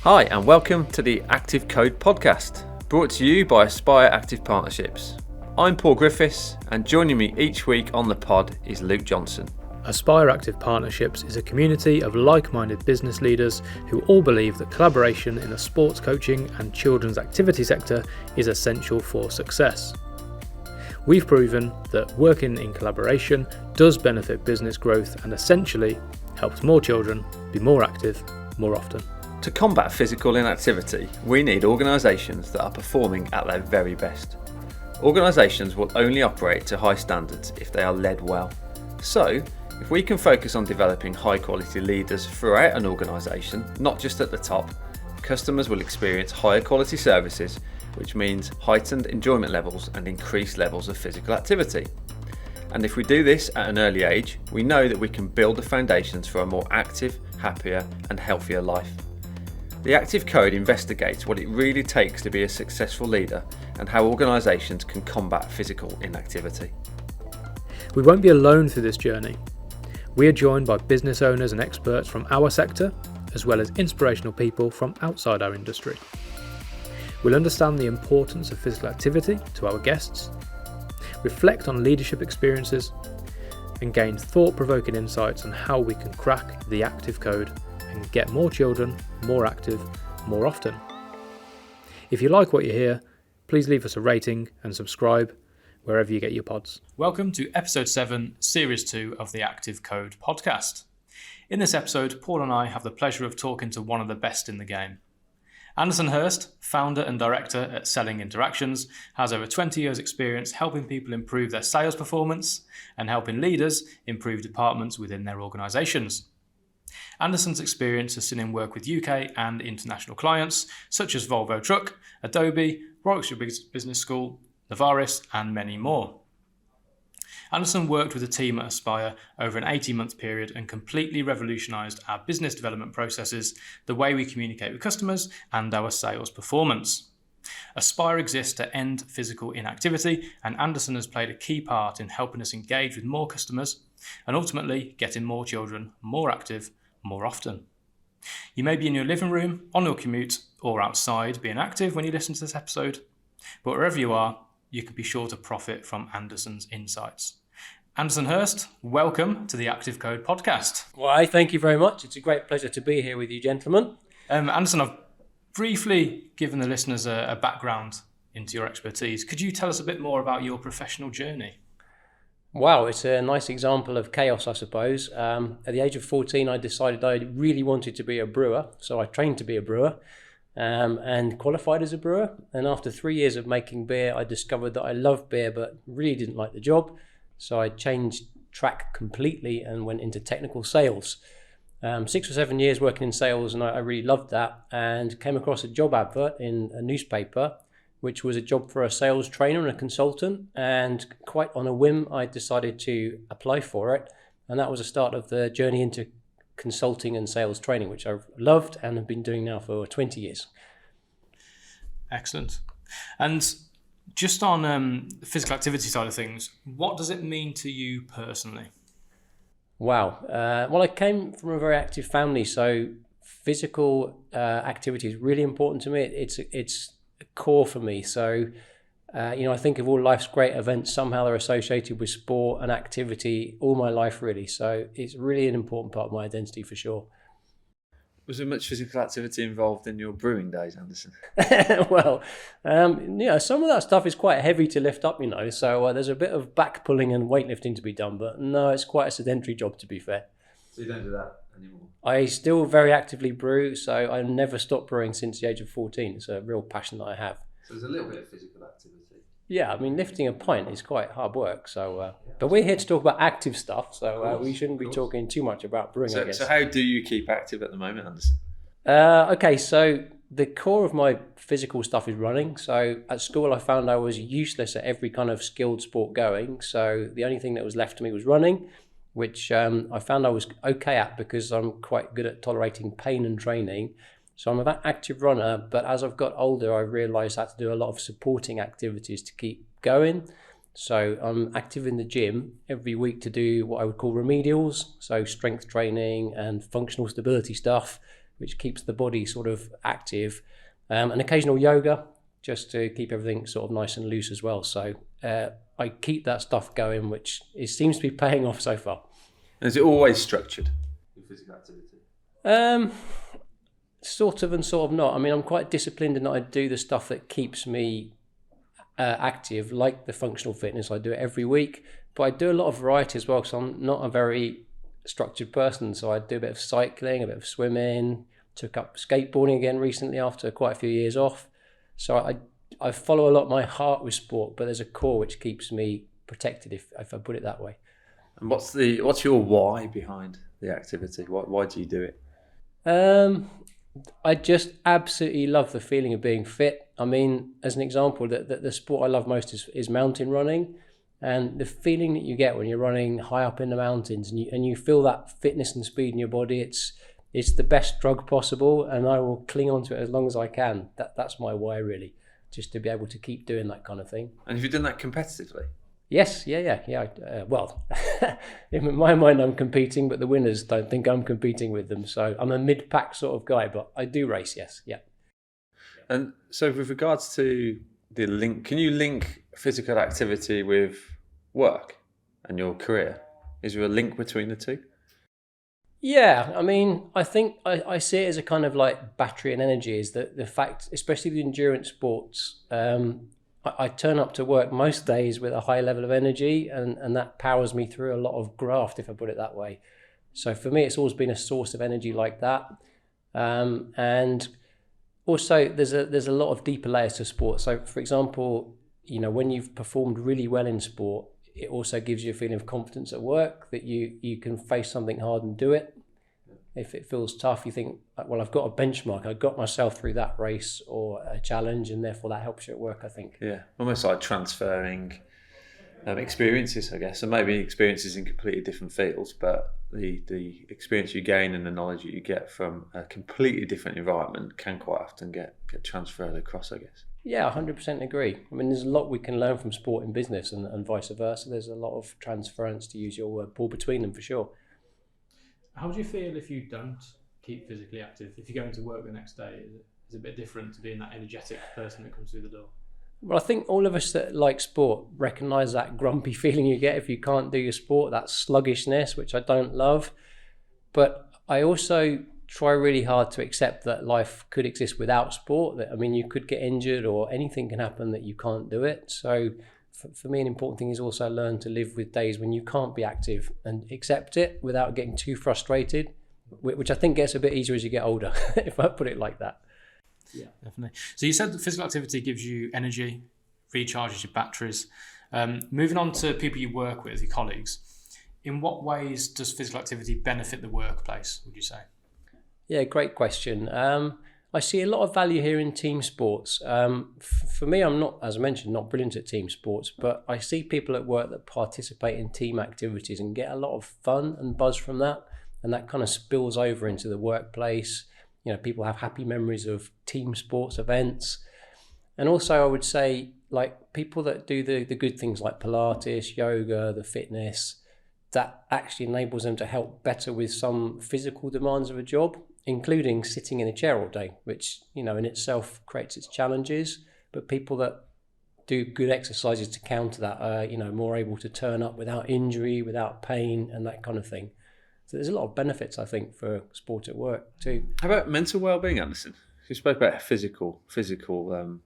Hi and welcome to the Active Code podcast, brought to you by Aspire Active Partnerships. I'm Paul Griffiths and joining me each week on the pod is Luke Johnson. Aspire Active Partnerships is a community of like-minded business leaders who all believe that collaboration in the sports coaching and children's activity sector is essential for success. We've proven that working in collaboration does benefit business growth and essentially helps more children be more active more often. To combat physical inactivity, we need organisations that are performing at their very best. Organisations will only operate to high standards if they are led well. So, if we can focus on developing high quality leaders throughout an organisation, not just at the top, customers will experience higher quality services, which means heightened enjoyment levels and increased levels of physical activity. And if we do this at an early age, we know that we can build the foundations for a more active, happier and healthier life. The Active Code investigates what it really takes to be a successful leader and how organisations can combat physical inactivity. We won't be alone through this journey. We are joined by business owners and experts from our sector, as well as inspirational people from outside our industry. We'll understand the importance of physical activity to our guests, reflect on leadership experiences, and gain thought-provoking insights on how we can crack the Active Code and get more children more active more often. If you like what you hear, please leave us a rating and subscribe wherever you get your pods. Welcome to episode 7, series 2 of the Active Code podcast. In this episode, Paul and I have the pleasure of talking to one of the best in the game. Anderson Hirst, founder and director at Selling Interactions, has over 20 years experience helping people improve their sales performance and helping leaders improve departments within their organisations. Anderson's experience has seen him work with UK and international clients such as Volvo Truck, Adobe, Warwick Business School, Navaris and many more. Anderson worked with a team at Aspire over an 18-month period and completely revolutionised our business development processes, the way we communicate with customers and our sales performance. Aspire exists to end physical inactivity, and Anderson has played a key part in helping us engage with more customers and ultimately getting more children more active more often. You may be in your living room, on your commute, or outside being active when you listen to this episode, but wherever you are, you can be sure to profit from Anderson's insights. Anderson Hirst, welcome to the Active Code podcast. Why, thank you very much. It's a great pleasure to be here with you, gentlemen. Anderson, I've briefly given the listeners a background into your expertise. Could you tell us a bit more about your professional journey? Wow, it's a nice example of chaos, I suppose. At the age of 14, I decided I really wanted to be a brewer, so I trained to be a brewer and qualified as a brewer. And after 3 years of making beer, I discovered that I loved beer but really didn't like the job. So I changed track completely and went into technical sales. 6 or 7 years working in sales, and I really loved that, and came across a job advert in a newspaper which was a job for a sales trainer and a consultant, and quite on a whim I decided to apply for it, and that was the start of the journey into consulting and sales training, which I've loved and have been doing now for 20 years. Excellent. And just on the physical activity side of things, what does it mean to you personally? Wow. Well, I came from a very active family, so physical activity is really important to me. It's a core for me. So, I think of all life's great events, somehow they're associated with sport and activity all my life, really. So it's really an important part of my identity for sure. Was there much physical activity involved in your brewing days, Anderson? Well, some of that stuff is quite heavy to lift up, so there's a bit of back pulling and weightlifting to be done, but no, it's quite a sedentary job, to be fair. So you don't do that anymore? I still very actively brew, so I never stopped brewing since the age of 14. It's a real passion that I have. So there's a little bit of physical activity. Yeah, lifting a pint is quite hard work. So, but we're here to talk about active stuff, so we shouldn't be talking too much about brewing, I guess. So how do you keep active at the moment, Anderson? Okay, so the core of my physical stuff is running. So at school, I found I was useless at every kind of skilled sport going. So the only thing that was left to me was running, which I found I was okay at because I'm quite good at tolerating pain and training. So I'm an active runner, but as I've got older, I realised I had to do a lot of supporting activities to keep going. So I'm active in the gym every week to do what I would call remedials, so strength training and functional stability stuff, which keeps the body sort of active, and occasional yoga just to keep everything sort of nice and loose as well. So I keep that stuff going, which seems to be paying off so far. Is it always structured, your physical activity? Sort of and sort of not. I mean, I'm quite disciplined in that I do the stuff that keeps me active, like the functional fitness. I do it every week, but I do a lot of variety as well, because I'm not a very structured person. So I do a bit of cycling, a bit of swimming, took up skateboarding again recently after quite a few years off. So I follow a lot my heart with sport, but there's a core which keeps me protected, if I put it that way. And what's your why behind the activity? Why do you do it? I just absolutely love the feeling of being fit. I mean, as an example, the sport I love most is mountain running, and the feeling that you get when you're running high up in the mountains and you feel that fitness and speed in your body, it's the best drug possible, and I will cling on to it as long as I can. That's my why, really, just to be able to keep doing that kind of thing. And have you done that competitively? Yes, yeah. Well, in my mind, I'm competing, but the winners don't think I'm competing with them. So I'm a mid-pack sort of guy, but I do race, yes, yeah. And so with regards to the link, can you link physical activity with work and your career? Is there a link between the two? Yeah, I mean, I think I see it as a kind of like battery and energy, is that the fact, especially with endurance sports, I turn up to work most days with a high level of energy, and that powers me through a lot of graft, if I put it that way. So for me, it's always been a source of energy like that. And also, there's a lot of deeper layers to sport. So, for example, when you've performed really well in sport, it also gives you a feeling of confidence at work, that you can face something hard and do it. If it feels tough, you think, well, I've got a benchmark. I got myself through that race or a challenge, and therefore that helps you at work, I think. Yeah, almost like transferring experiences, I guess, and maybe experiences in completely different fields, but the experience you gain and the knowledge that you get from a completely different environment can quite often get transferred across, I guess. Yeah, 100% agree. I mean, there's a lot we can learn from sport in business and vice versa. There's a lot of transference, to use your word, Paul, between them for sure. How do you feel if you don't keep physically active? If you go into work the next day, is it a bit different to being that energetic person that comes through the door? Well, I think all of us that like sport recognise that grumpy feeling you get if you can't do your sport, that sluggishness, which I don't love. But I also try really hard to accept that life could exist without sport. That, I mean, you could get injured or anything can happen that you can't do it. So for me, an important thing is also learn to live with days when you can't be active and accept it without getting too frustrated, which I think gets a bit easier as you get older, if I put it like that. Yeah, definitely. So you said that physical activity gives you energy, recharges your batteries. Moving on to people you work with, your colleagues, in what ways does physical activity benefit the workplace, would you say? Yeah, great question. I see a lot of value here in team sports. For me, I'm not, as I mentioned, not brilliant at team sports, but I see people at work that participate in team activities and get a lot of fun and buzz from that, and that kind of spills over into the workplace. People have happy memories of team sports events. And also I would say, like, people that do the good things like Pilates, yoga, the fitness, that actually enables them to help better with some physical demands of a job, including sitting in a chair all day, which, in itself creates its challenges. But people that do good exercises to counter that are, more able to turn up without injury, without pain, and that kind of thing. So there's a lot of benefits, I think, for sport at work too. How about mental well-being, Anderson? You spoke about physical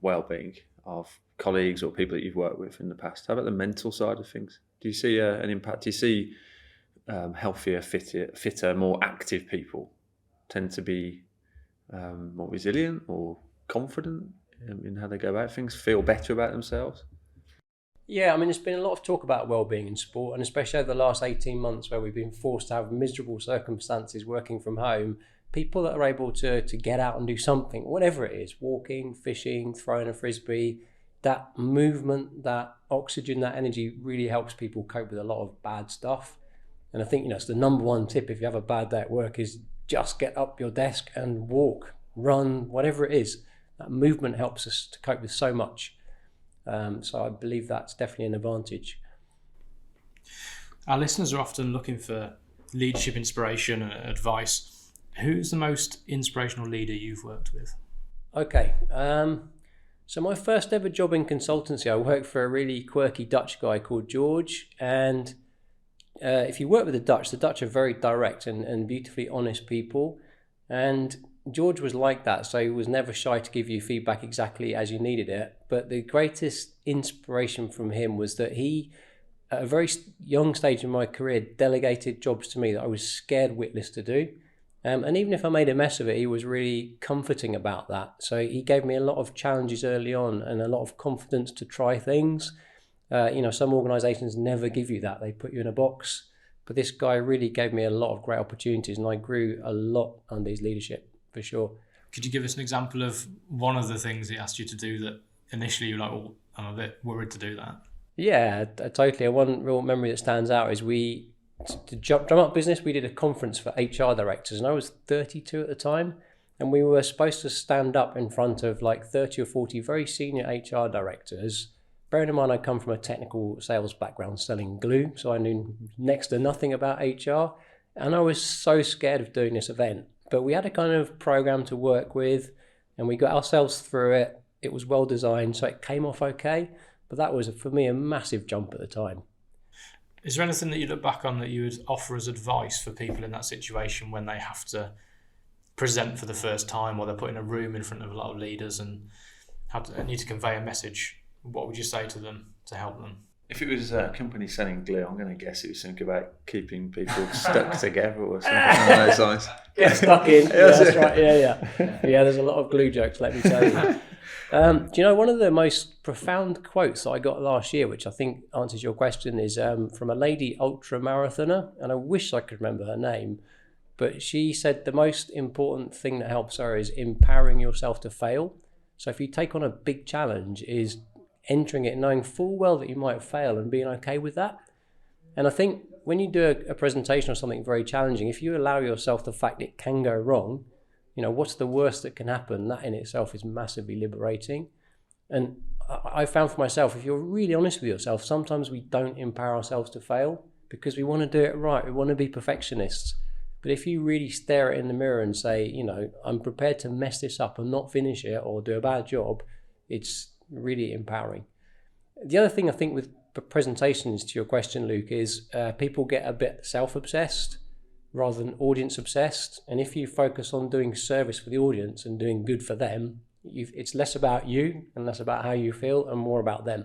well-being of colleagues or people that you've worked with in the past. How about the mental side of things? Do you see an impact? Do you see healthier, fitter, more active people tend to be more resilient or confident in how they go about things, feel better about themselves? Yeah, I mean, there's been a lot of talk about well-being in sport, and especially over the last 18 months where we've been forced to have miserable circumstances working from home, people that are able to get out and do something, whatever it is, walking, fishing, throwing a frisbee, that movement, that oxygen, that energy really helps people cope with a lot of bad stuff. And I think, it's the number one tip if you have a bad day at work is just get up your desk and walk, run, whatever it is. That movement helps us to cope with so much. So I believe that's definitely an advantage. Our listeners are often looking for leadership inspiration and advice. Who's the most inspirational leader you've worked with? Okay. So my first ever job in consultancy, I worked for a really quirky Dutch guy called George. And if you work with the Dutch are very direct and beautifully honest people. And George was like that, so he was never shy to give you feedback exactly as you needed it. But the greatest inspiration from him was that he, at a very young stage in my career, delegated jobs to me that I was scared witless to do. And even if I made a mess of it, he was really comforting about that. So he gave me a lot of challenges early on and a lot of confidence to try things. Some organisations never give you that. They put you in a box. But this guy really gave me a lot of great opportunities, and I grew a lot under his leadership, for sure. Could you give us an example of one of the things he asked you to do that initially you were like, oh, I'm a bit worried to do that? Yeah, totally. One real memory that stands out is to drum up business, we did a conference for HR directors, and I was 32 at the time, and we were supposed to stand up in front of like 30 or 40 very senior HR directors. Bearing in mind, I come from a technical sales background selling glue, so I knew next to nothing about HR, and I was so scared of doing this event. But we had a kind of program to work with, and we got ourselves through it. It was well designed, so it came off okay, but that was, for me, a massive jump at the time. Is there anything that you look back on that you would offer as advice for people in that situation when they have to present for the first time, or they're put in a room in front of a lot of leaders and need to convey a message? What would you say to them to help them? If it was a company selling glue, I'm going to guess it was something about keeping people stuck together or something along those lines. Get stuck in. Yeah, that's right. Yeah. Yeah, there's a lot of glue jokes, let me tell you. Do you know, one of the most profound quotes that I got last year, which I think answers your question, is from a lady ultra marathoner, and I wish I could remember her name, but she said the most important thing that helps her is empowering yourself to fail. So if you take on a big challenge, is entering it knowing full well that you might fail and being okay with that. And I think when you do a presentation or something very challenging, if you allow yourself the fact it can go wrong, what's the worst that can happen? That in itself is massively liberating. And I found for myself, if you're really honest with yourself, sometimes we don't empower ourselves to fail because we want to do it right. We want to be perfectionists. But if you really stare it in the mirror and say, I'm prepared to mess this up and not finish it or do a bad job, it's really empowering. The other thing I think with presentations, to your question, Luke, is people get a bit self-obsessed rather than audience-obsessed. And if you focus on doing service for the audience and doing good for them, it's less about you and less about how you feel and more about them.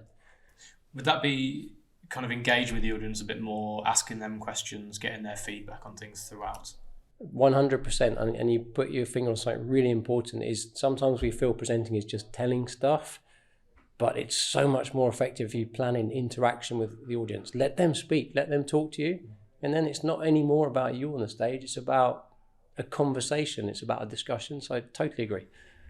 Would that be kind of engaging with the audience a bit more, asking them questions, getting their feedback on things throughout? 100%. And you put your finger on something really important, is sometimes we feel presenting is just telling stuff, but it's so much more effective if you plan in interaction with the audience. Let them speak, let them talk to you. And then it's not any more about you on the stage, it's about a conversation, it's about a discussion. So I totally agree.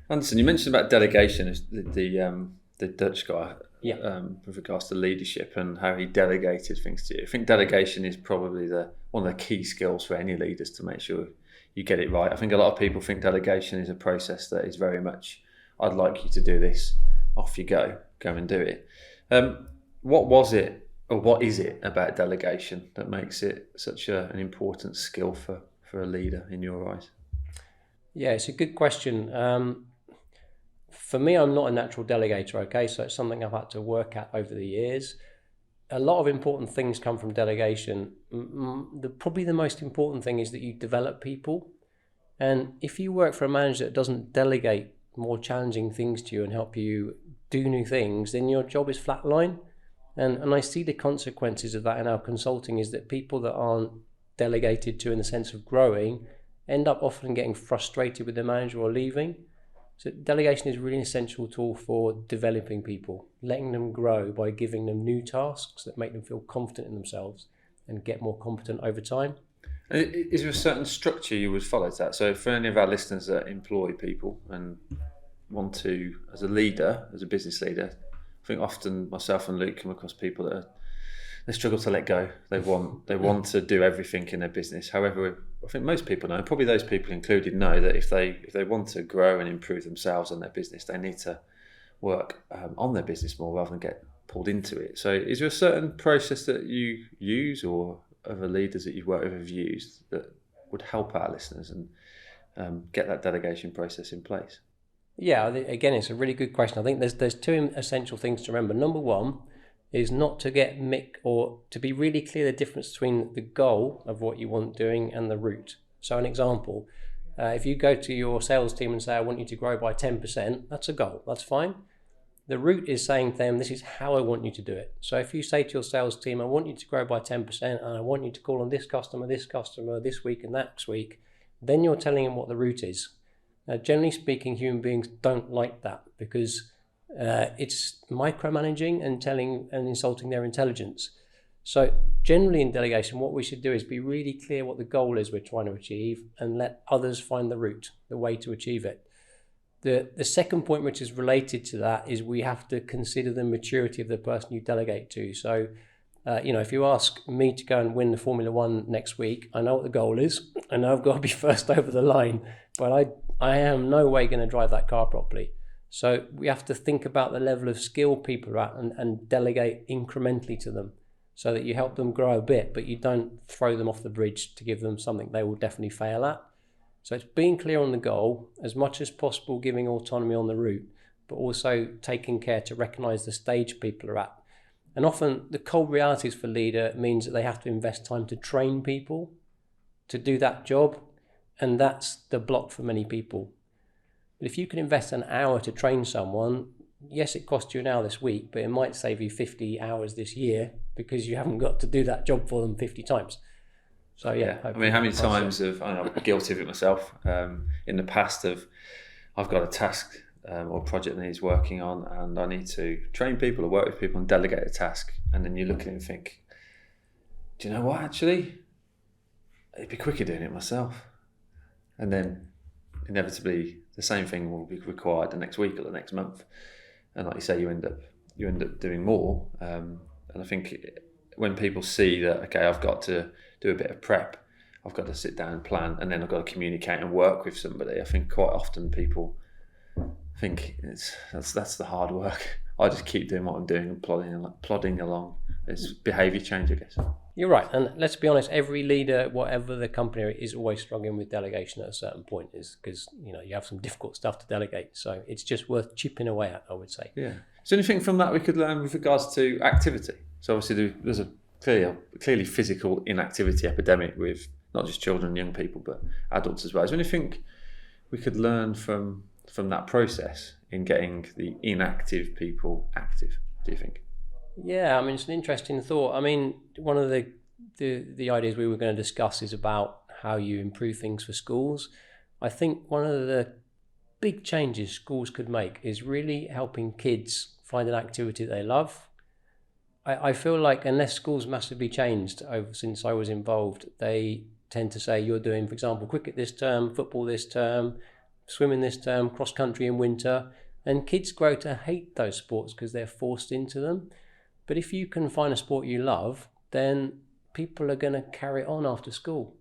Anderson, you mentioned about delegation, the Dutch guy, with regards to leadership and how he delegated things to you. I think delegation is probably one of the key skills for any leaders to make sure you get it right. I think a lot of people think delegation is a process that is very much, I'd like you to do this, off you go and do it. What was it, or what is it about delegation that makes it such an important skill for a leader in your eyes? Yeah, it's a good question. For me, I'm not a natural delegator, okay? So it's something I've had to work at over the years. A lot of important things come from delegation. Probably the most important thing is that you develop people. And if you work for a manager that doesn't delegate more challenging things to you and help you do new things, then your job is flatline. And I see the consequences of that in our consulting, is that people that aren't delegated to in the sense of growing end up often getting frustrated with their manager or leaving. So delegation is really an essential tool for developing people, letting them grow by giving them new tasks that make them feel confident in themselves and get more competent over time. Is there a certain structure you would follow to that? So for any of our listeners that employ people and want to, as a leader, as a business leader, I think often myself and Luke come across people that they struggle to let go. They want to do everything in their business. However, I think most people know, probably those people included, know that if they want to grow and improve themselves and their business, they need to work on their business more rather than get pulled into it. So is there a certain process that you use, or other leaders that you've worked with have used, that would help our listeners and get that delegation process in place? Yeah, again, it's a really good question. I think there's two essential things to remember. Number one is not to get or to be really clear the difference between the goal of what you want doing and the route. So an example, if you go to your sales team and say, I want you to grow by 10%, that's a goal, that's fine. The route is saying to them, this is how I want you to do it. So if you say to your sales team, I want you to grow by 10% and I want you to call on this customer this week and next week, then you're telling them what the route is. Now, generally speaking, human beings don't like that because it's micromanaging and telling and insulting their intelligence. So generally in delegation, what we should do is be really clear what the goal is we're trying to achieve and let others find the route, the way to achieve it. The second point, which is related to that, is we have to consider the maturity of the person you delegate to. So, if you ask me to go and win the Formula One next week, I know what the goal is. I know I've got to be first over the line, but I am no way going to drive that car properly. So we have to think about the level of skill people are at and delegate incrementally to them so that you help them grow a bit, but you don't throw them off the bridge to give them something they will definitely fail at. So it's being clear on the goal, as much as possible giving autonomy on the route, but also taking care to recognise the stage people are at. And often the cold realities for leader means that they have to invest time to train people to do that job, and that's the block for many people. But if you can invest an hour to train someone, yes, it costs you an hour this week, but it might save you 50 hours this year because you haven't got to do that job for them 50 times. So yeah. I mean, how many times I'm guilty of it myself. In the past, I've got a task or project that he's working on, and I need to train people or work with people and delegate a task. And then you look at it and think, do you know what? Actually, it'd be quicker doing it myself. And then inevitably, the same thing will be required the next week or the next month. And like you say, you end up doing more. And I think when people see that, okay, I've got to do a bit of prep, I've got to sit down and plan, and then I've got to communicate and work with somebody. I think quite often people think that's the hard work. I just keep doing what I'm doing and plodding along. It's behaviour change, I guess. You're right, and let's be honest, every leader, whatever the company is, always struggling with delegation at a certain point, is because you have some difficult stuff to delegate. So it's just worth chipping away at, I would say. Yeah. Is there anything from that we could learn with regards to activity? So obviously there's a clearly physical inactivity epidemic with not just children and young people, but adults as well. Is there anything we could learn from that process in getting the inactive people active, do you think? Yeah, I mean, it's an interesting thought. I mean, one of the ideas we were going to discuss is about how you improve things for schools. I think one of the big changes schools could make is really helping kids find an activity that they love. I feel like unless schools massively changed since I was involved, they tend to say you're doing, for example, cricket this term, football this term, swimming this term, cross country in winter, and kids grow to hate those sports because they're forced into them. But if you can find a sport you love, then people are going to carry it on after school.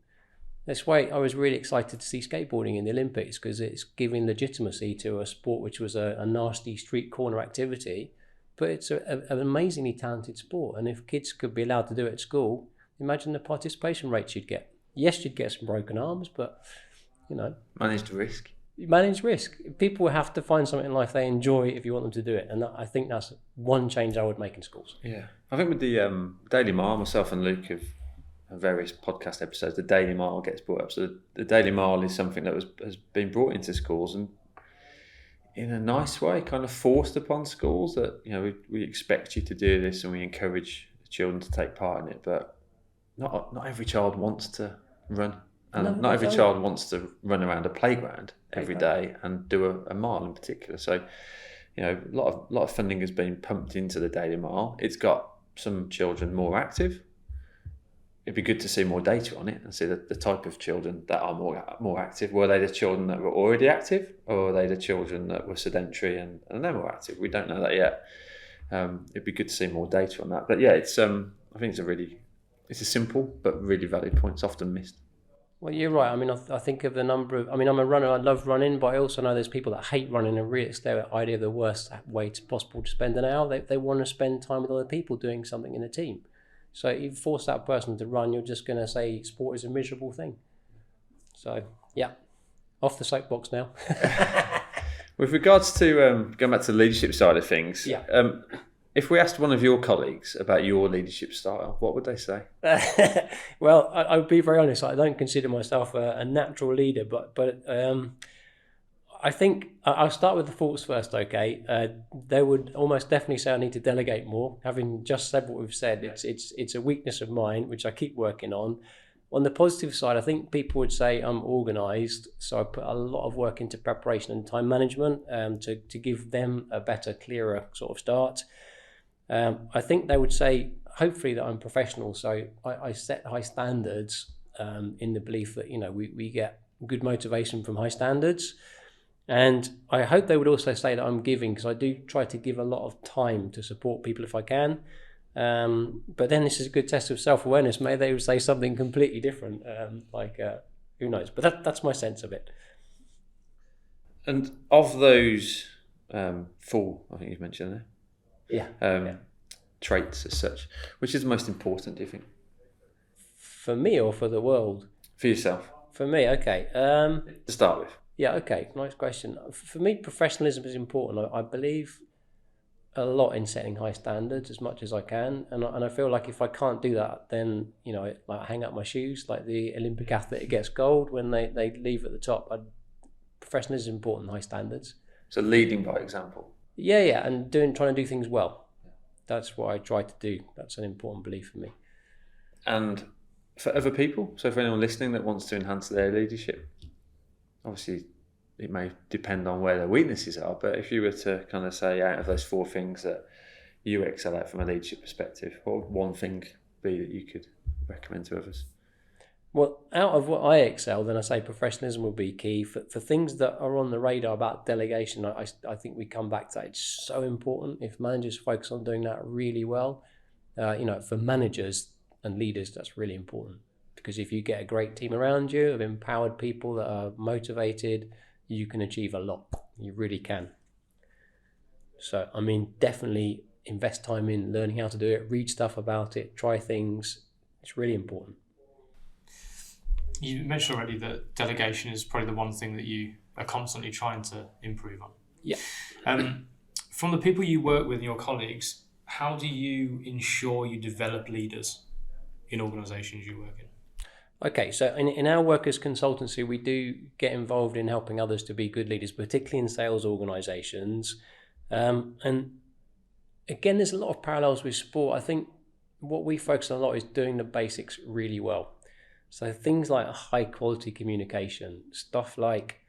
That's why I was really excited to see skateboarding in the Olympics, because it's giving legitimacy to a sport which was a nasty street corner activity, but it's an amazingly talented sport. And if kids could be allowed to do it at school, imagine the participation rates you'd get. Yes, you'd get some broken arms, but Manage risk. Manage risk. People have to find something in life they enjoy if you want them to do it, and I think that's one change I would make in schools. Yeah, I think with the Daily Mile, myself and Luke have various podcast episodes. The Daily Mile gets brought up. So the Daily Mile is something that has been brought into schools and, in a nice way, kind of forced upon schools that we expect you to do this and we encourage children to take part in it. But not every child wants to run. And not every child wants to run around a playground every day and do a mile in particular. So, a lot of funding has been pumped into the Daily Mile. It's got some children more active. It'd be good to see more data on it and see the type of children that are more active. Were they the children that were already active, or were they the children that were sedentary and they're more active? We don't know that yet. It'd be good to see more data on that. But yeah, it's I think it's a simple but really valid point. It's often missed. Well, you're right. I mean, I think of the number of... I'm a runner. I love running, but I also know there's people that hate running and really it's their idea of the worst way possible to spend an hour. They want to spend time with other people doing something in a team. So if you force that person to run, you're just going to say sport is a miserable thing. So, yeah. Off the soapbox now. With regards to going back to the leadership side of things, if we asked one of your colleagues about your leadership style, what would they say? Well, I would be very honest. I don't consider myself a natural leader, but I think I'll start with the faults first. Okay, they would almost definitely say I need to delegate more. Having just said what we've said, it's a weakness of mine which I keep working on. On the positive side, I think people would say I'm organised, so I put a lot of work into preparation and time management to give them a better, clearer sort of start. I think they would say, hopefully, that I'm professional, so I set high standards in the belief that, we get good motivation from high standards. And I hope they would also say that I'm giving, because I do try to give a lot of time to support people if I can. But then this is a good test of self-awareness. Maybe they would say something completely different, who knows? But that's my sense of it. And of those 4, I think you've mentioned there, traits as such, which is the most important, do you think? For me or for the world? For yourself. For me, okay. To start with. Yeah, okay, nice question. For me, professionalism is important. I believe a lot in setting high standards as much as I can, and I feel like if I can't do that, then I hang up my shoes like the Olympic athlete gets gold when they leave at the top. Professionalism is important, high standards. So leading by example. Yeah, and trying to do things well. That's what I try to do. That's an important belief for me. And for other people, so for anyone listening that wants to enhance their leadership, obviously it may depend on where their weaknesses are, but if you were to kind of say out of those 4 things that you excel at from a leadership perspective, what would one thing be that you could recommend to others? Well, out of what I excel, then I say professionalism will be key. For things that are on the radar about delegation, I think we come back to that. It's so important. If managers focus on doing that really well, for managers and leaders, that's really important. Because if you get a great team around you of empowered people that are motivated, you can achieve a lot. You really can. So, definitely invest time in learning how to do it, read stuff about it, try things. It's really important. You mentioned already that delegation is probably the one thing that you are constantly trying to improve on. Yeah. From the people you work with and your colleagues, how do you ensure you develop leaders in organisations you work in? Okay, so in our work as consultancy, we do get involved in helping others to be good leaders, particularly in sales organisations. And again, there's a lot of parallels with sport. I think what we focus on a lot is doing the basics really well. So things like high quality communication, stuff like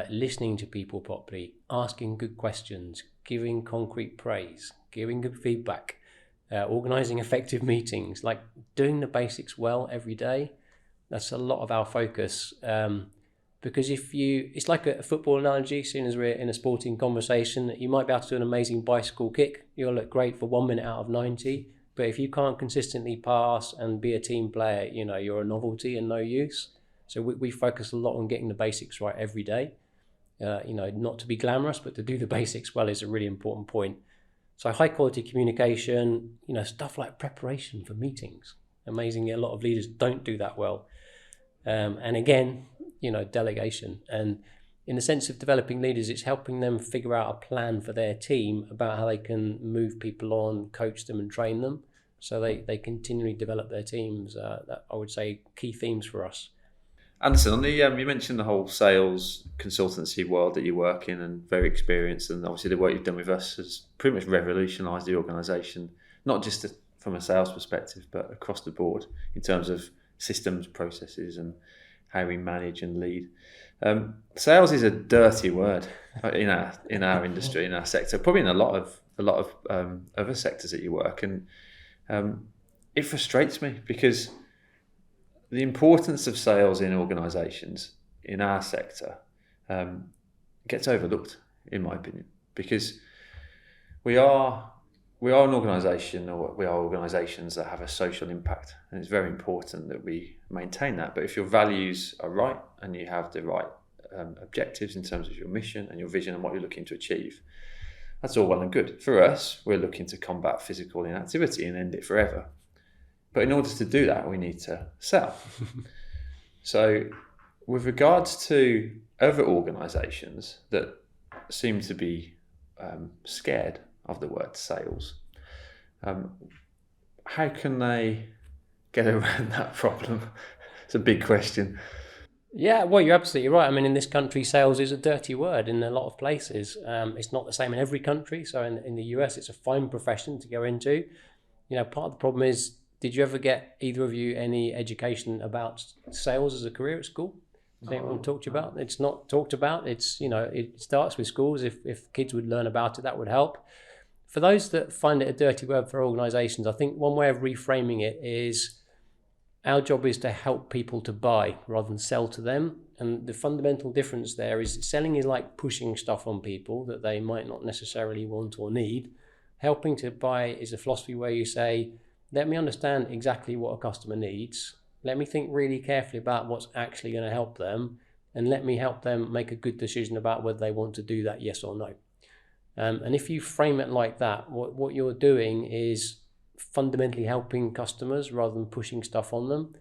listening to people properly, asking good questions, giving concrete praise, giving good feedback, organising effective meetings, like doing the basics well every day. That's a lot of our focus. Because it's like a football analogy, as soon as we're in a sporting conversation, you might be able to do an amazing bicycle kick. You'll look great for 1 minute out of 90. But if you can't consistently pass and be a team player, you're a novelty and no use. So we focus a lot on getting the basics right every day. Not to be glamorous, but to do the basics well is a really important point. So high quality communication, stuff like preparation for meetings. Amazingly, a lot of leaders don't do that well. And again, delegation. And in the sense of developing leaders, it's helping them figure out a plan for their team about how they can move people on, coach them and train them. So they continually develop their teams. That I would say key themes for us. Anderson, on the you mentioned the whole sales consultancy world that you work in and very experienced, and obviously the work you've done with us has pretty much revolutionised the organisation, not just from a sales perspective, but across the board in terms of systems, processes, and how we manage and lead. Sales is a dirty word in our industry, in our sector, probably in a lot of other sectors that you work, and it frustrates me because the importance of sales in organisations in our sector gets overlooked, in my opinion, because we are an organisation, or we are organisations that have a social impact, and it's very important that we maintain that. But if your values are right and you have the right objectives in terms of your mission and your vision and what you're looking to achieve, that's all well and good. For us, we're looking to combat physical inactivity and end it forever. But in order to do that, we need to sell. So with regards to other organisations that seem to be scared of the word sales, how can they get around that problem? It's a big question. Yeah, well, you're absolutely right. I mean, in this country, sales is a dirty word in a lot of places. It's not the same in every country. So in the US, it's a fine profession to go into. Part of the problem is, did you ever get, either of you, any education about sales as a career at school? Does anyone talk to you about? It's not talked about. It's, it starts with schools. If kids would learn about it, that would help. For those that find it a dirty word for organisations, I think one way of reframing it is, our job is to help people to buy rather than sell to them. And the fundamental difference there is selling is like pushing stuff on people that they might not necessarily want or need. Helping to buy is a philosophy where you say, let me understand exactly what a customer needs. Let me think really carefully about what's actually going to help them. And let me help them make a good decision about whether they want to do that, yes or no. And if you frame it like that, what you're doing is fundamentally helping customers rather than pushing stuff on them.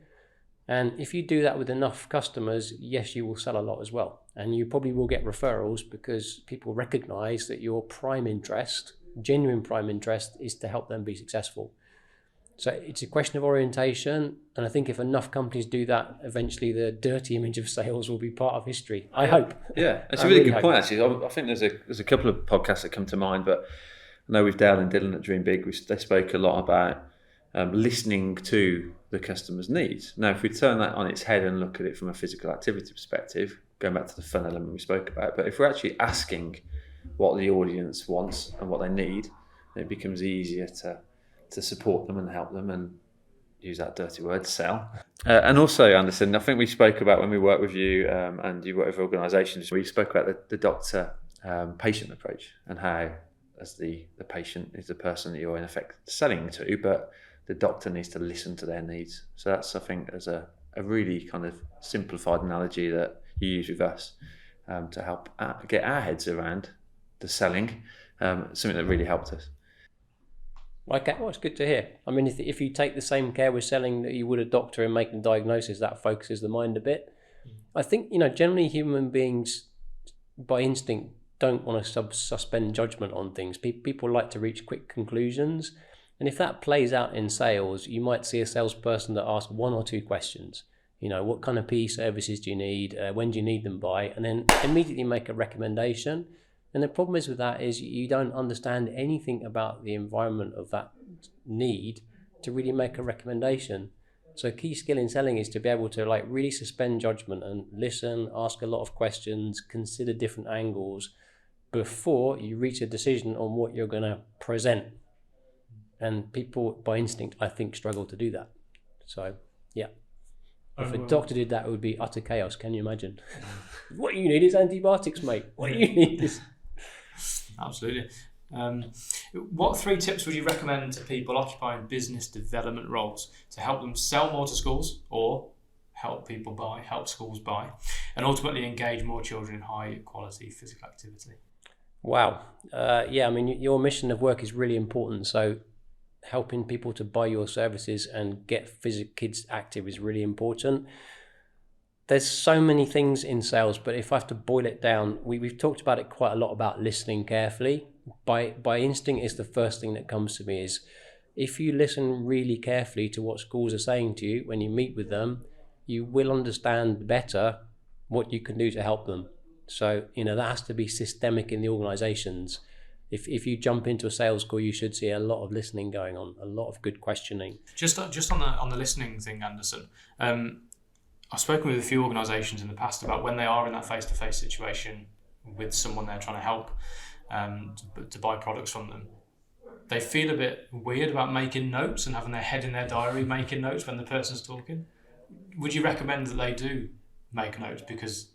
And if you do that with enough customers, yes, you will sell a lot as well. And you probably will get referrals because people recognize that your prime interest, genuine prime interest, is to help them be successful. So it's a question of orientation. And I think if enough companies do that, eventually the dirty image of sales will be part of history. I hope. Yeah, it's a really good point, actually. I think there's a couple of podcasts that come to mind, but I know with Dale and Dylan at Dream Big, they spoke a lot about listening to the customer's needs. Now, if we turn that on its head and look at it from a physical activity perspective, going back to the fun element we spoke about, but if we're actually asking what the audience wants and what they need, it becomes easier to support them and help them and use that dirty word, sell. And also, Anderson, I think we spoke about when we worked with you and you work with organisations, we spoke about the doctor-patient approach and how as the patient is the person that you're in effect selling to, but the doctor needs to listen to their needs. So that's, I think, as a really kind of simplified analogy that you use with us to help get our heads around the selling, something that really helped us. Okay, well, it's good to hear. I mean, if you take the same care with selling that you would a doctor and making a diagnosis, that focuses the mind a bit. I think, generally human beings, by instinct, don't want to suspend judgment on things. People like to reach quick conclusions. And if that plays out in sales, you might see a salesperson that asks one or two questions. What kind of PE services do you need? When do you need them by? And then immediately make a recommendation. And the problem is with that is you don't understand anything about the environment of that need to really make a recommendation. So a key skill in selling is to be able to really suspend judgment and listen, ask a lot of questions, consider different angles before you reach a decision on what you're going to present. And people, by instinct, I think, struggle to do that. So, yeah. If a doctor did that, it would be utter chaos. Can you imagine? What you need is antibiotics, mate. What you need is... Absolutely. What 3 tips would you recommend to people occupying business development roles to help them sell more to schools or help people buy, help schools buy, and ultimately engage more children in high quality physical activity? Wow. Yeah, I mean, your mission of work is really important. So helping people to buy your services and get kids active is really important. There's so many things in sales, but if I have to boil it down, we've talked about it quite a lot about listening carefully. By instinct is the first thing that comes to me is if you listen really carefully to what schools are saying to you when you meet with them, you will understand better what you can do to help them. So, that has to be systemic in the organizations. If you jump into a sales call, you should see a lot of listening going on, a lot of good questioning. Just on the listening thing, Anderson, I've spoken with a few organisations in the past about when they are in that face-to-face situation with someone they're trying to help to buy products from them. They feel a bit weird about making notes and having their head in their diary making notes when the person's talking. Would you recommend that they do make notes, because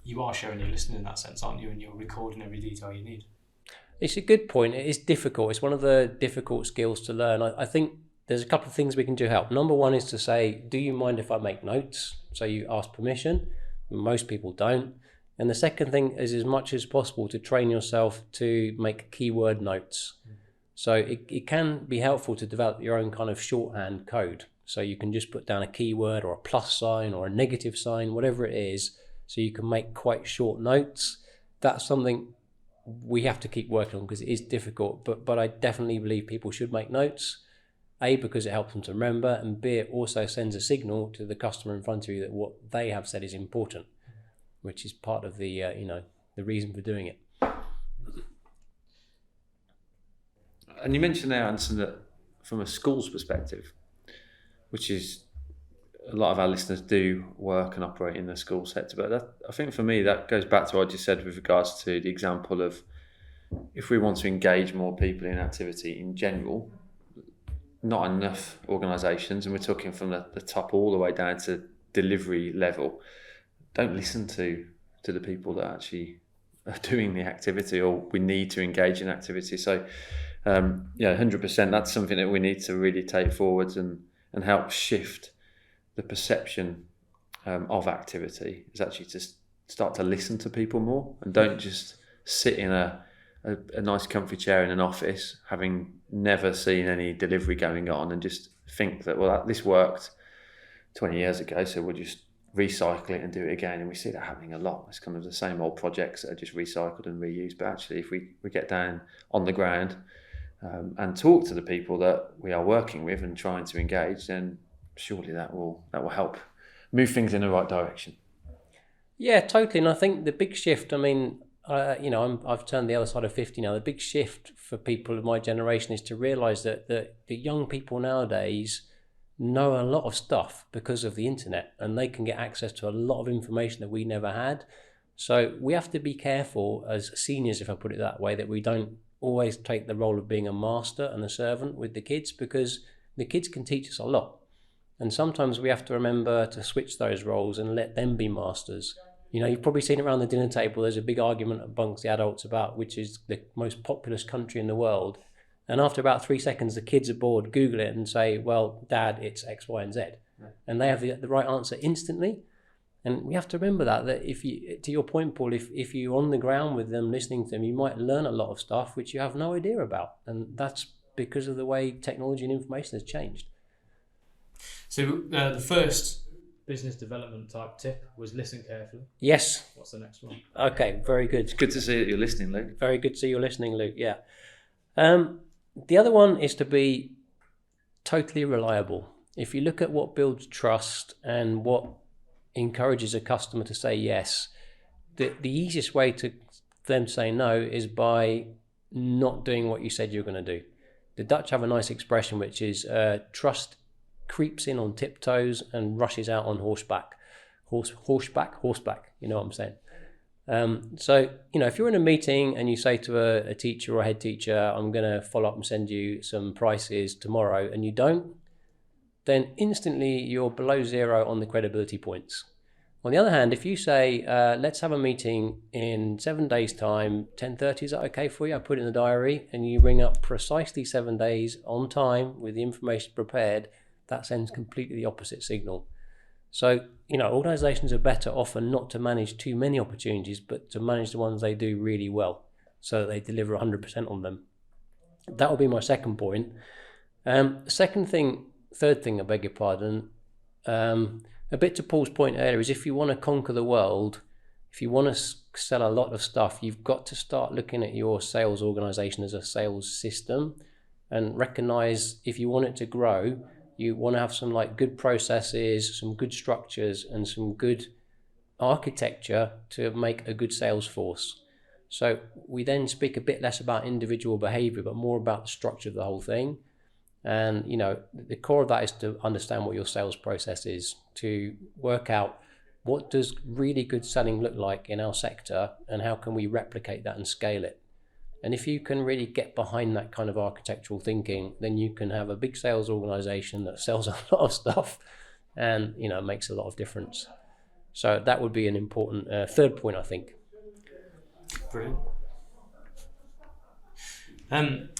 you are showing you're listening in that sense, aren't you? And you're recording every detail you need. It's a good point. It is difficult. It's one of the difficult skills to learn. I think there's a couple of things we can do to help. Number one is to say, do you mind if I make notes? So you ask permission. Most people don't. And the second thing is, as much as possible, to train yourself to make keyword notes. So it can be helpful to develop your own kind of shorthand code. So you can just put down a keyword or a plus sign or a negative sign, whatever it is, so you can make quite short notes. That's something we have to keep working on because it is difficult, but I definitely believe people should make notes. A, because it helps them to remember, and B, it also sends a signal to the customer in front of you that what they have said is important, which is part of the the reason for doing it. And you mentioned there, Anderson, that from a school's perspective, which is a lot of our listeners do work and operate in the school sector, but I think for me that goes back to what I just said with regards to the example of if we want to engage more people in activity in general, not enough organisations, and we're talking from the top all the way down to delivery level, don't listen to the people that actually are doing the activity, or we need to engage in activity. So 100%, that's something that we need to really take forwards and help shift the perception of activity, is actually to start to listen to people more, and don't just sit in a nice comfy chair in an office having never seen any delivery going on and just think that, well, this worked 20 years ago, so we'll just recycle it and do it again. And we see that happening a lot. It's kind of the same old projects that are just recycled and reused. But actually, if we get down on the ground and talk to the people that we are working with and trying to engage, then surely that will help move things in the right direction. Yeah, totally. And I think the big shift, I mean, I've turned the other side of 50 now. The big shift for people of my generation is to realise that the young people nowadays know a lot of stuff because of the internet, and they can get access to a lot of information that we never had. So we have to be careful as seniors, if I put it that way, that we don't always take the role of being a master and a servant with the kids, because the kids can teach us a lot. And sometimes we have to remember to switch those roles and let them be masters. You know, you've probably seen it around the dinner table. There's a big argument amongst the adults about which is the most populous country in the world. And after about 3 seconds, the kids are bored, Google it and say, well, Dad, it's X, Y, and Z. Right. And they have the right answer instantly. And we have to remember that if you, to your point, Paul, if you're on the ground with them, listening to them, you might learn a lot of stuff which you have no idea about. And that's because of the way technology and information has changed. So the first business development type tip was listen carefully. Yes. What's the next one? Okay, very good. It's good to see that you're listening, Luke. Very good to see you're listening, Luke, yeah. The other one is to be totally reliable. If you look at what builds trust and what encourages a customer to say yes, the easiest way to them say no is by not doing what you said you're going to do. The Dutch have a nice expression which is trust creeps in on tiptoes and rushes out on horseback. Horseback, you know what I'm saying? So, if you're in a meeting and you say to a teacher or a head teacher, I'm going to follow up and send you some prices tomorrow, and you don't, then instantly you're below zero on the credibility points. On the other hand, if you say, let's have a meeting in 7 days' time, 10:30, is that okay for you? I put it in the diary, and you bring up precisely 7 days on time with the information prepared, that sends completely the opposite signal. So, organisations are better often not to manage too many opportunities, but to manage the ones they do really well so that they deliver 100% on them. That will be my second point. Third thing, I beg your pardon, a bit to Paul's point earlier, is if you want to conquer the world, if you want to sell a lot of stuff, you've got to start looking at your sales organisation as a sales system and recognise if you want it to grow, you want to have some good processes, some good structures and some good architecture to make a good sales force. So we then speak a bit less about individual behaviour, but more about the structure of the whole thing. And, the core of that is to understand what your sales process is, to work out what does really good selling look like in our sector and how can we replicate that and scale it. And if you can really get behind that kind of architectural thinking, then you can have a big sales organisation that sells a lot of stuff and, makes a lot of difference. So that would be an important third point, I think. Brilliant.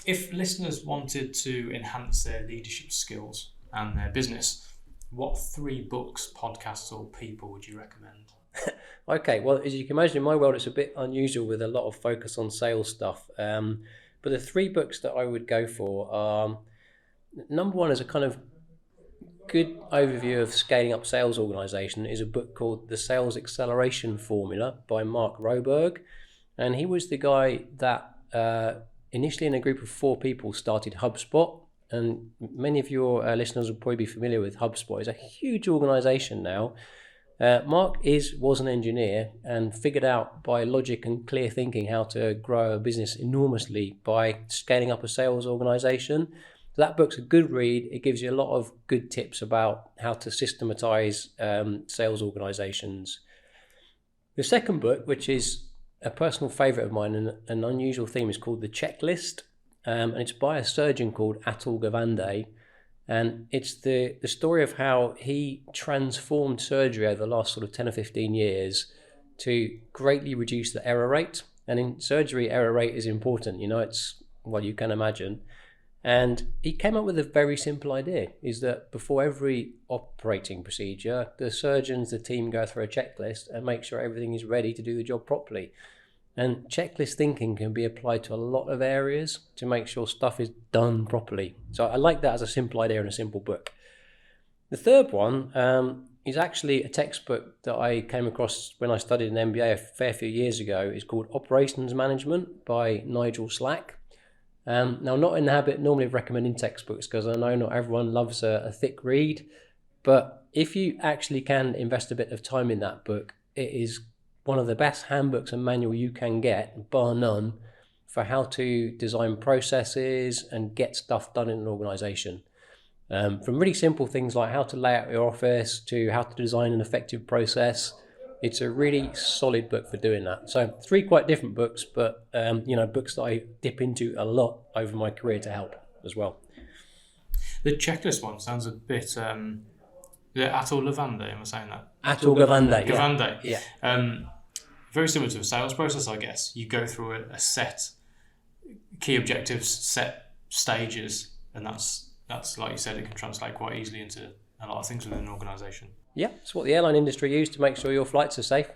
If listeners wanted to enhance their leadership skills and their business, what 3 books, podcasts or people would you recommend? Okay, well, as you can imagine, in my world, it's a bit unusual with a lot of focus on sales stuff. But the 3 books that I would go for are, number one is a kind of good overview of scaling up sales organisation is a book called The Sales Acceleration Formula by Mark Roberg. And he was the guy that initially in a group of 4 people started HubSpot. And many of your listeners will probably be familiar with HubSpot. It's a huge organisation now. Mark was an engineer and figured out by logic and clear thinking how to grow a business enormously by scaling up a sales organisation. So that book's a good read. It gives you a lot of good tips about how to systematize sales organizations. The second book, which is a personal favorite of mine and an unusual theme, is called The Checklist. And it's by a surgeon called Atul Gawande. And it's the story of how he transformed surgery over the last sort of 10 or 15 years to greatly reduce the error rate. And in surgery, error rate is important. It's, well, you can imagine. And he came up with a very simple idea, is that before every operating procedure, the surgeons, the team go through a checklist and make sure everything is ready to do the job properly. And checklist thinking can be applied to a lot of areas to make sure stuff is done properly. So I like that as a simple idea in a simple book. The third one is actually a textbook that I came across when I studied an MBA a fair few years ago. It's called Operations Management by Nigel Slack. Now, I'm not in the habit normally of recommending textbooks because I know not everyone loves a thick read, but if you actually can invest a bit of time in that book, it is one of the best handbooks and manual you can get, bar none, for how to design processes and get stuff done in an organization. From really simple things like how to lay out your office to how to design an effective process. It's a really solid book for doing that. So 3 quite different books, but books that I dip into a lot over my career to help as well. The checklist one sounds a bit Atul Gawande, am I saying that? Atul Gawande. Gawande. Yeah. Very similar to a sales process, I guess. You go through a set key objectives, set stages, and that's like you said, it can translate quite easily into a lot of things within an organisation. Yeah, it's what the airline industry used to make sure your flights are safe.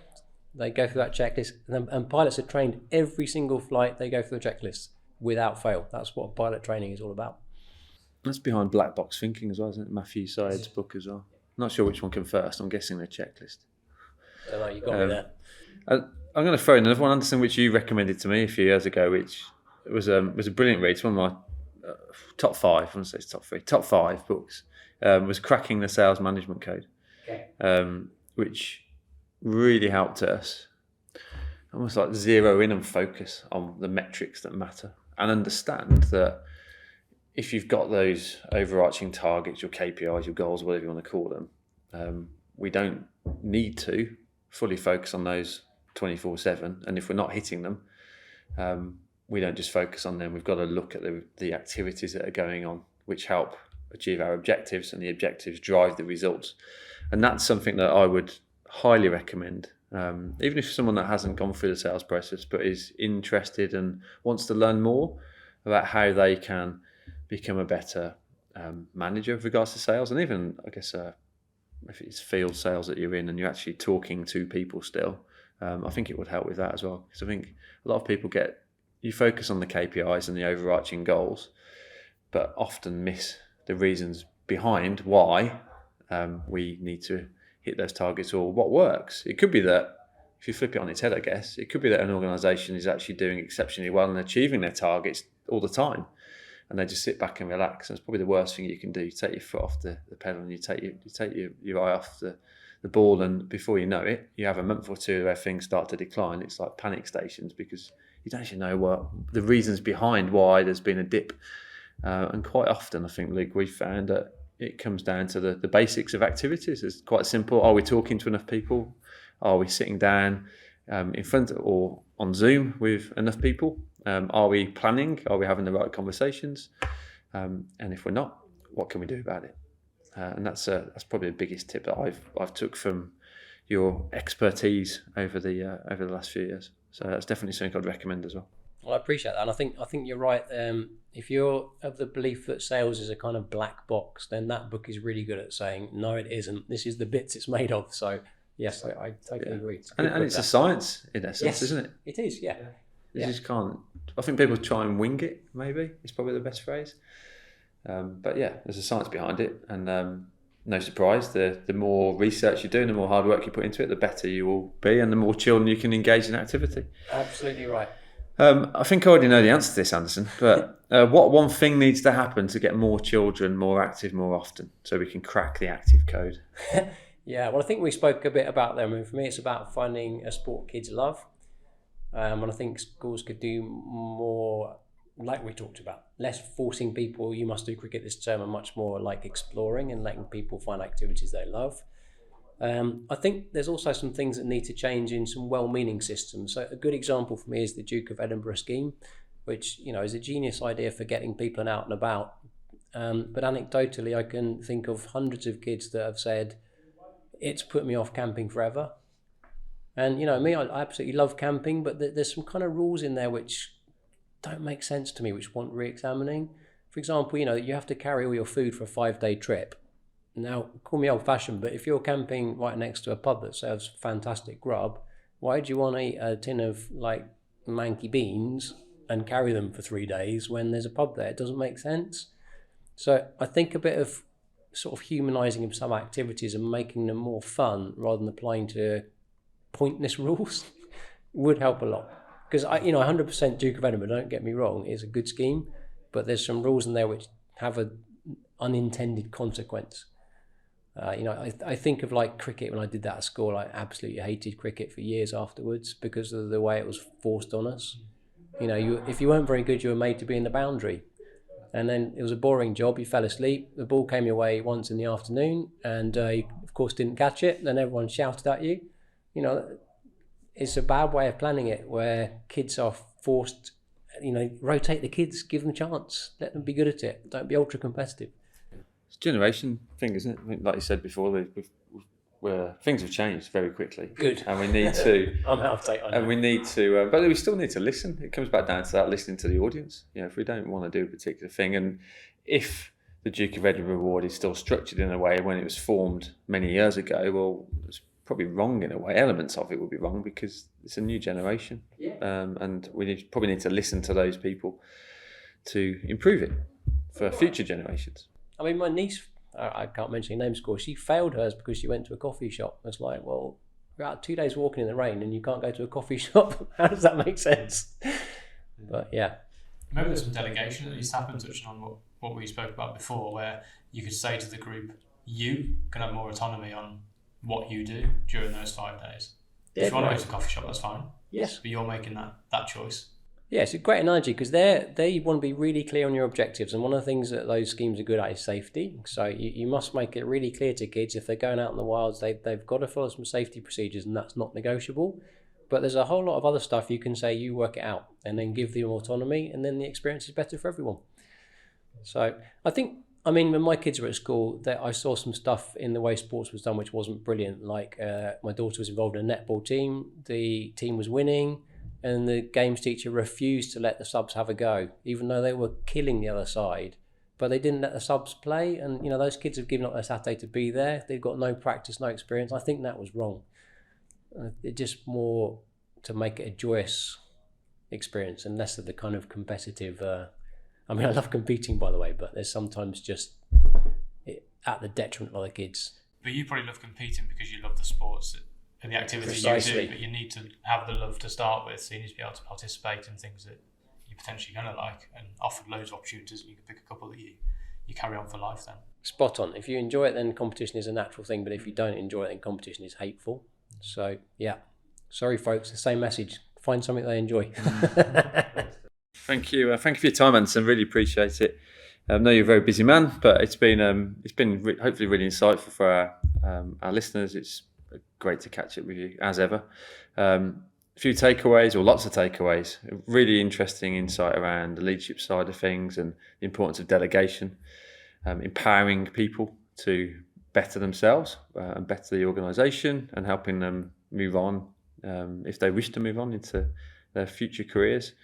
They go through that checklist, and pilots are trained every single flight. They go through the checklist without fail. That's what pilot training is all about. That's behind black box thinking as well, isn't it? Matthew Syed's book as well. Not sure which one came first. I'm guessing the checklist. I don't know, you got me there. I'm going to throw in another one, Anderson, which you recommended to me a few years ago, which was a brilliant read. It's one of my top 5. I wouldn't say it's top 3. Top 5 books was Cracking the Sales Management Code. Which really helped us almost like zero in and focus on the metrics that matter and understand that if you've got those overarching targets, your KPIs, your goals, whatever you want to call them, we don't need to fully focus on those 24/7. And if we're not hitting them, we don't just focus on them. We've got to look at the activities that are going on, which help achieve our objectives, and the objectives drive the results. And that's something that I would highly recommend, even if someone that hasn't gone through the sales process but is interested and wants to learn more about how they can become a better manager with regards to sales. And even, I guess, if it's field sales that you're in and you're actually talking to people still, I think it would help with that as well. Because I think a lot of people you focus on the KPIs and the overarching goals, but often miss the reasons behind why we need to hit those targets or what works. It could be that, if you flip it on its head, I guess, it could be that an organisation is actually doing exceptionally well and achieving their targets all the time, and they just sit back and relax. And it's probably the worst thing you can do. You take your foot off the pedal and you take your eye off the ball, and before you know it, you have a month or two where things start to decline. It's like panic stations because you don't actually know what the reasons behind why there's been a dip. And quite often, I think, Luke, we've found that it comes down to the basics of activities. It's quite simple. Are we talking to enough people? Are we sitting down in front or on Zoom with enough people? Are we planning? Are we having the right conversations? And if we're not, what can we do about it? And that's probably the biggest tip that I've took from your expertise over the last few years. So that's definitely something I'd recommend as well. Well, I appreciate that, and I think you're right. If you're of the belief that sales is a kind of black box, then that book is really good at saying, no, it isn't. This is the bits it's made of. So, yes, I totally agree. And it's a science in essence, yes, isn't it? It is, yeah. You just can't. I think people try and wing it, maybe. It's probably the best phrase. But yeah, there's a science behind it. And no surprise, the more research you do and the more hard work you put into it, the better you will be and the more children you can engage in activity. Absolutely right. I think I already know the answer to this, Anderson, but what one thing needs to happen to get more children more active more often so we can crack the active code? Yeah, well, I think we spoke a bit about them. And for me, it's about finding a sport kids love. And I think schools could do more, like we talked about, less forcing people, you must do cricket this term, and much more like exploring and letting people find activities they love. I think there's also some things that need to change in some well-meaning systems. So a good example for me is the Duke of Edinburgh scheme, which, you know, is a genius idea for getting people out and about. But anecdotally, I can think of hundreds of kids that have said, it's put me off camping forever. And, you know, me, I absolutely love camping, but there's some kind of rules in there which don't make sense to me, which want re-examining. For example, you know, you have to carry all your food for a 5-day trip. Now, call me old-fashioned, but if you're camping right next to a pub that serves fantastic grub, why do you want to eat a tin of, like, manky beans and carry them for 3 days when there's a pub there? It doesn't make sense. So I think a bit of sort of humanising of some activities and making them more fun rather than applying to pointless rules would help a lot. Because, 100% Duke of Edinburgh, don't get me wrong, is a good scheme, but there's some rules in there which have an unintended consequence. I think of like cricket. When I did that at school, I absolutely hated cricket for years afterwards because of the way it was forced on us. You know, if you weren't very good, you were made to be in the boundary. And then it was a boring job. You fell asleep. The ball came your way once in the afternoon and you, of course, didn't catch it. Then everyone shouted at you. You know, it's a bad way of planning it where kids are forced, rotate the kids, give them a chance, let them be good at it. Don't be ultra competitive. It's a generation thing, isn't it? I mean, like you said before, where things have changed very quickly. Good. And we need to... I'm out of date on that. And we need to... but we still need to listen. It comes back down to that, listening to the audience. You know, if we don't want to do a particular thing, and if the Duke of Edinburgh Award is still structured in a way when it was formed many years ago, well, it's probably wrong in a way. Elements of it would be wrong because it's a new generation. Yeah. And we probably need to listen to those people to improve it for future generations. I mean, my niece, I can't mention her name, of course, she failed hers because she went to a coffee shop. It's like, well, you're out 2 days walking in the rain and you can't go to a coffee shop. How does that make sense? But yeah. Maybe there's some delegation that needs to happen, touching on what we spoke about before, where you could say to the group, you can have more autonomy on what you do during those 5 days. Yeah, if you want to go to a coffee shop, that's fine. Yes. But you're making that choice. Yeah, it's a great analogy because they want to be really clear on your objectives, and one of the things that those schemes are good at is safety. So you must make it really clear to kids if they're going out in the wilds, they've got to follow some safety procedures, and that's not negotiable. But there's a whole lot of other stuff you can say, you work it out, and then give them autonomy, and then the experience is better for everyone. So I think, when my kids were at school, I saw some stuff in the way sports was done which wasn't brilliant. Like my daughter was involved in a netball team, the team was winning, and the games teacher refused to let the subs have a go, even though they were killing the other side. But they didn't let the subs play, and those kids have given up their Saturday to be there. They've got no practice, no experience. I think that was wrong. It just more to make it a joyous experience and less of the kind of competitive... I love competing, by the way, but there's sometimes just at the detriment of other kids. But you probably love competing because you love the sports and the activities Precisely. you do, but you need to have the love to start with, so you need to be able to participate in things that you're potentially going to like, and offer loads of opportunities, and you can pick a couple that you carry on for life then. Spot on. If you enjoy it, then competition is a natural thing, but if you don't enjoy it, then competition is hateful. So, yeah. Sorry, folks, the same message. Find something they enjoy. Thank you. Thank you for your time, Anderson. Really appreciate it. I know you're a very busy man, but it's been hopefully really insightful for our listeners. It's great to catch up with you as ever. A few takeaways, or lots of takeaways. Really interesting insight around the leadership side of things and the importance of delegation, empowering people to better themselves and better the organisation, and helping them move on if they wish to move on into their future careers.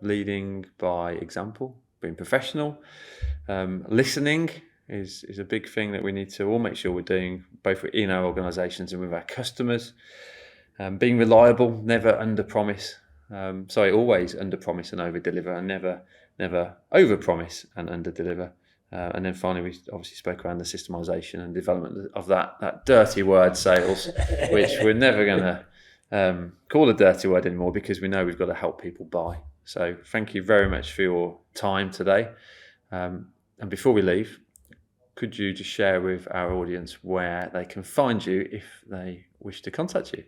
Leading by example, being professional, listening is a big thing that we need to all make sure we're doing, both in our organisations and with our customers. Being reliable, never under-promise. Always under-promise and over-deliver, and never over-promise and under-deliver. And then finally, we obviously spoke around the systemization and development of that dirty word, sales, which we're never going to call a dirty word anymore, because we know we've got to help people buy. So thank you very much for your time today. And before we leave, could you just share with our audience where they can find you if they wish to contact you?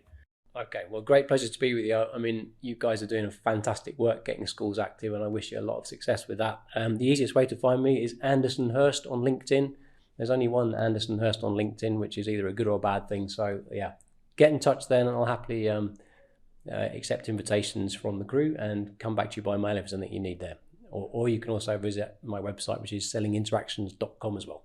Okay, well, great pleasure to be with you. I mean, you guys are doing a fantastic work getting schools active, and I wish you a lot of success with that. The easiest way to find me is Anderson Hirst on LinkedIn. There's only one Anderson Hirst on LinkedIn, which is either a good or a bad thing. So yeah, get in touch then, and I'll happily accept invitations from the crew and come back to you by mail if there's anything you need there. Or you can also visit my website, which is sellinginteractions.com as well.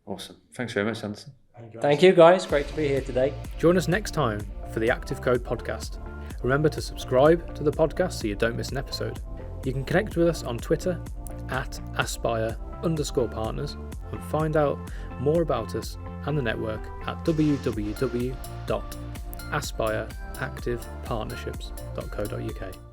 Awesome. Thanks very much, Anderson. Thank you, guys. Great to be here today. Join us next time for the Active Code podcast. Remember to subscribe to the podcast so you don't miss an episode. You can connect with us on Twitter @aspire_partners and find out more about us and the network at www.aspireactivepartnerships.co.uk.